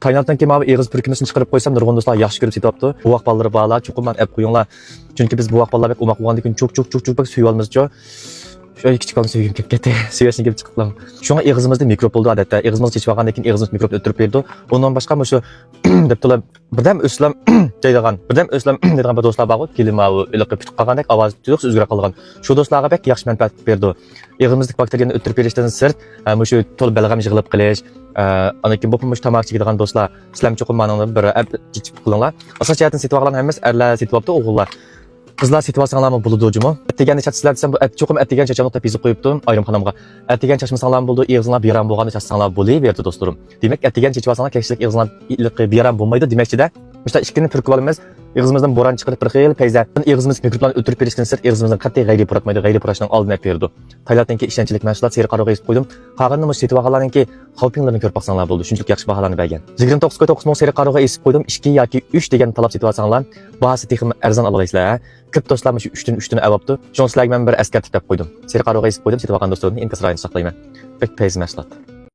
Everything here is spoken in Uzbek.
Taylanddan keyin mana eg'iz purkimini chiqarib qo'ysam, nurg'un do'stlar yaxshi ko'rib setyapti. Buvoq ballari borlar, cho'qim men ep qo'yinglar. Chunki biz buvoq ballar bek umoq bo'lgandan keyin cho'k bak suyib olmamizcha. Şöyle küçük olmuş sevgim kep ketdi. Suyashni kelib chiqiblam. Şuna eg'izimizda mikrop bo'ldi odatda. Eg'izimiz chechib olgandan keyin eg'izimiz mikrop o'tirib berdi. Undan boshqa shu deb turib birdam o'slam deydigan, birdam o'slam deydigan bir do'stlar bor, kelim o iliqib tutib qolgandek ovoz tuyg'usiz o'zgarib qolgan. Shu do'stlarga bek yaxshi manfaat berdi. Eg'izimizlik bakteriyani o'tirib berishdan sirt, shu to'l balg'am yig'ilib qilish, ana keyin bu tamoq chekadigan do'stlar, sizlar cho'qim ma'noda bir chechib qilinglar. Asosiy jihatdan setib olgan hammasi erlar setib olibdi, o'g'illar. Qizlar situatsiyalarmi bo'ladi jimo. Attigan chachsizlar desam bu cho'qim attigan chachani to'p yozib qo'yibdim ayrimxonamga. Attigan chachmasanglar bo'ldi, eg'izinglar beram bo'lganda chachsanglar bo'laverdi do'stlarim. Demak, attigan chechvasanglar kekshilik eg'izinglar iliq beram bo'lmaydi demakchi-da. Mesela ikkini turkib olamiz. Eg'izimizdan bo'ron chiqarib bir xil payza. Eg'izimiz mikroblarni o'tirib berishdan sirt eg'izimizdan qat'iy g'ayri puratmaydi, g'ayri purashdan oldin berdi. Taylanddan keyin ishonchlik mahsulot seri qaroqqa yozib qo'ydim. Qolganini mush setib olganlardan keyin xalpinglarni ko'rib baqsanglar bo'ldi. Shunchalik yaxshi baholarni bergan. 29.9 ming seri qaroqqa yozib qo'ydim. 2 yoki 3 degan talab setib olsanglar, bahasi texmi arzon olaysizlar. Ko'p do'stlar shu 3dan avabdi. Shunchalik men bir askartik deb qo'ydim. Seri qaroqqa yozib qo'ydim, setib olgan do'stlarni inkasrayni saqlayman. Bek payz mahsulot.